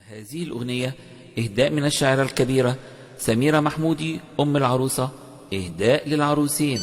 هذه الأغنية إهداء من الشاعرة الكبيرة سميرة محمودي أم العروسة، إهداء للعروسين.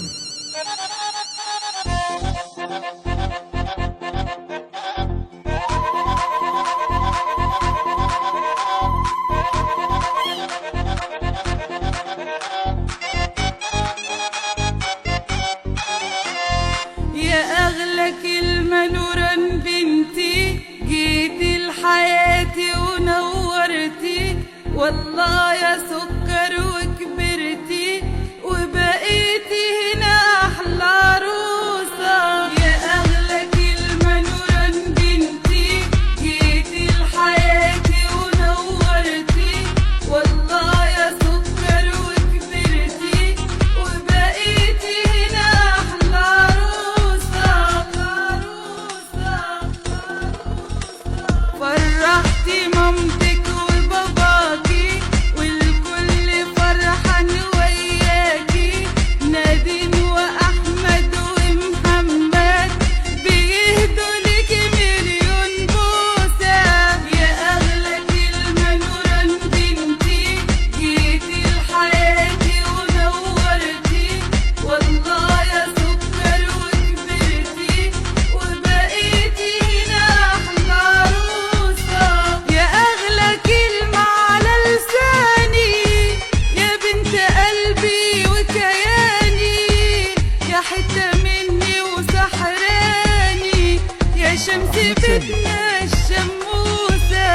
يا أغلى كلمة نورا بنتي، جيتي لحياتي ونورتي، والله يا سكر وكبرتي وبقيتي هنا أحلى عروسة. يا أغلى كلمة نورا بنتي، جيتي لحياتي ونورتي، والله يا سكر وكبرتي وبقيتي هنا أحلى فرحتي مامتك وباباكي والكل فرحان وياكي، نادين وأحمد ومحمد بيهدوا ليكي مليون بوسة. يا أغلى كلمة نورا بنتي، جيتي لحياتي ونورتي، والله يا سكر وكبرتي وبقيتي هنا أحلى عروسة. يا أغلى كلمة على لساني، يا بنت قلبي وكياني، يا حتة مني وسحراني، يا شمس بيتنا الشموسة.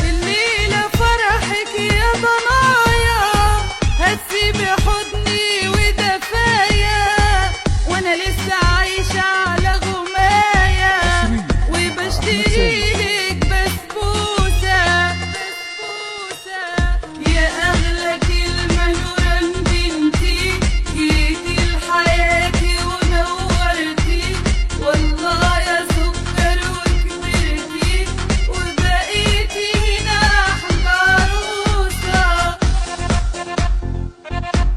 الليلة فرحك يا ضنايا، هتسيبي حضني ودفايا، وانا لسه عايشة على غماية وبشتريلك بسبوسة. يا أغلى كلمة نورا بنتي، جيتي لحياتي ونورتي، والله يا سكر وكبرتي وبقيتي هنا أحلى عروسة.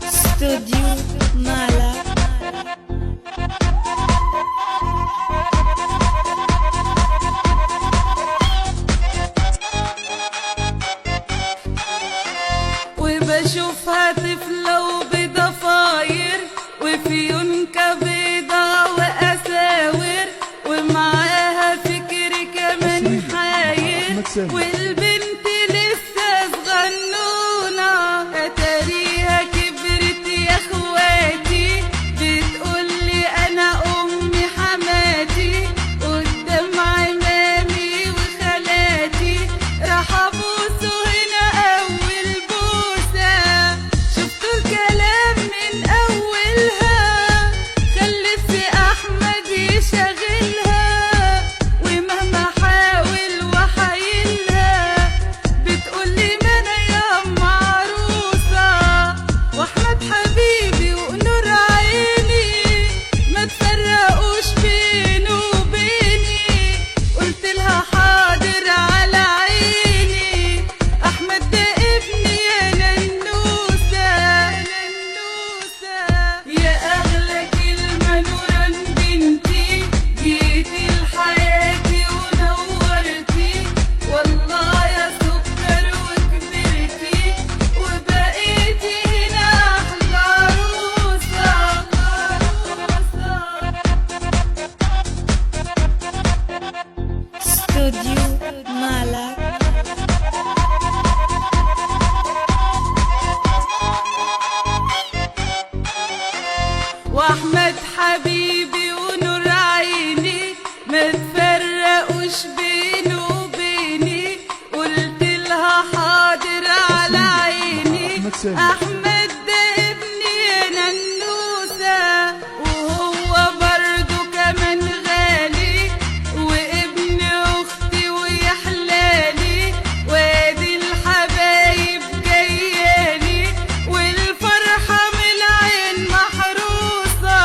استوديو مالا. وبشوفها طفلة وبضفاير وفي ينكة بيضة وأساور، ومعاها فكر كمان حاير، والبنت لسه صغنونة، أتاريها كبرت يا اخواتي، بتقولي أنا أمي حماتي، قدام عمامي وخالاتي راح أبوسه هنا أول بوسة. شفتوا الكلام من أولها، خلت أحمد يشغلها، ومهما حاول وحايلها بتقولي ما أنا يا عروسة. وأحمد حبيبي ونور عيني، ما تفرقوش بينه وبيني، قلت لها حاضر على عيني، أحمد ده ابني يا ننوسة. يا أغلى كلمة نورا بنتي، جيتي لحياتي ونورتي، والله يا سكر وكبرتي وبقيتي هنا أحلى عروسة. استوديو مالا. وأحمد حبيبي ونور عيني، ما تفرقوش بينه وبيني، قلت لها حاضر على عيني، أحمد ده ابني يا ننوسة، وهو برضو كمان غالي، وابن أختي ويحلالي، وادي الحبايب جيالي، والفرحة من العين محروسة.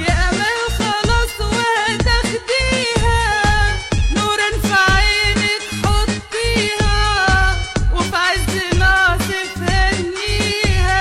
يا أمل خلاص وهتاخديها، نورا في عينك حطيها، وفي عز ناصف هنيها.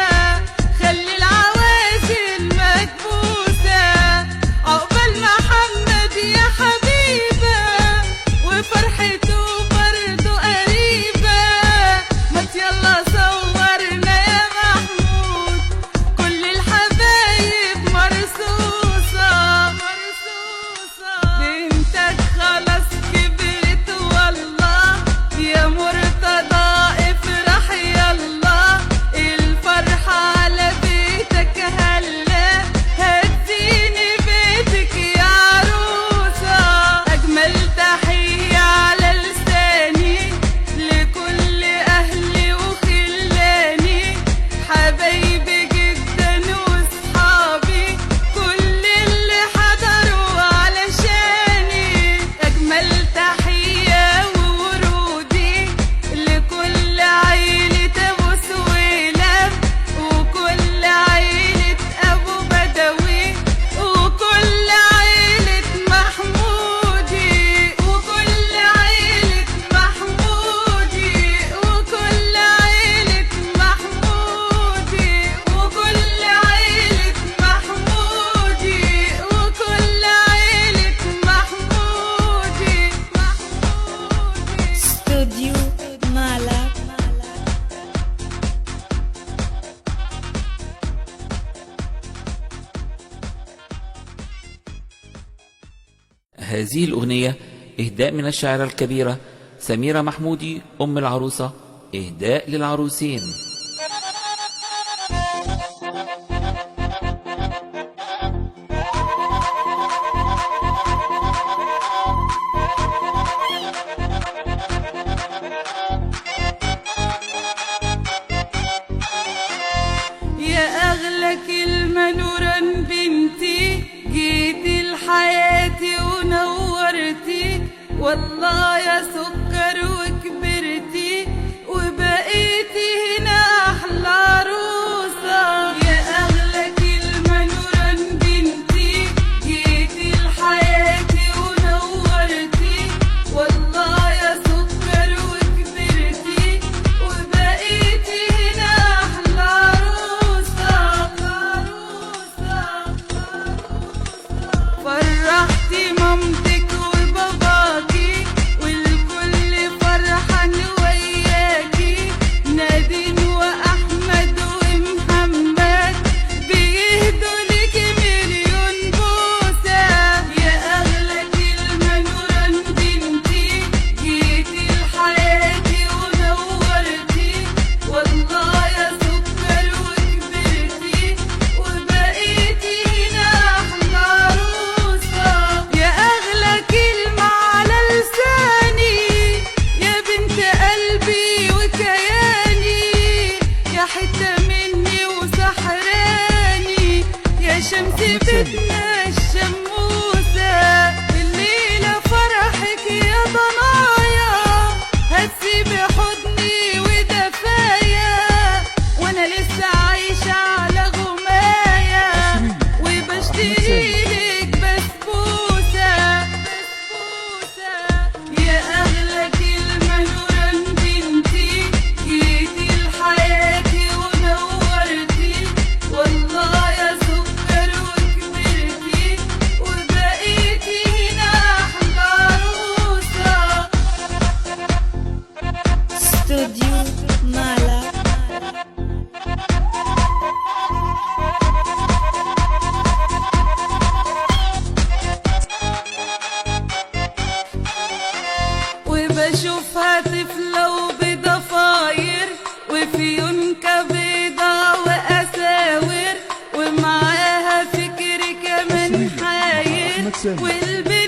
هذه الأغنية إهداء من الشاعرة الكبيرة سميرة محمودي أم العروسة، إهداء للعروسين. يا أغلى كلمة نورا بنتي، جيتي لحياتي ونورتي، والله يا سكر وكبرتي وبقيتي هنا أحلى عروسة. يا أغلى كلمة نورا بنتي، جيتي لحياتي ونورتي، والله يا سكر وكبرتي وبقيتي هنا أحلى فرحتي مامتك وباباكي والكل فرحان وياكي، نادين وأحمد ومحمد بيهدوا ليكي مليون بوسة. يا أغلى كلمة نورا بنتي، جيتي لحياتي ونورتي، والله يا سكر وكبرتي وبقيتي هنا أحلى عروسة. يا أغلى كلمة على لساني، يا بنت قلبي وكياني، يا حتة مني وسحراني، يا شمس بيتنا الشموسة. الليلة فرحك يا ضنايا، هتسيبي حضني ودفايا، وانا لسه عايشة على غماية وبشتريلك بسبوسة. يا أغلى كلمة نورا بنتي، جيتي لحياتي ونورتي، والله يا سكر وكبرتي وبقيتي هنا أحلى عروسة. Studio Malak. وبشوفها طفلة وبضفاير وفي ينكة بيضة وأساور، ومعاها فكر كمان حاير، والبنت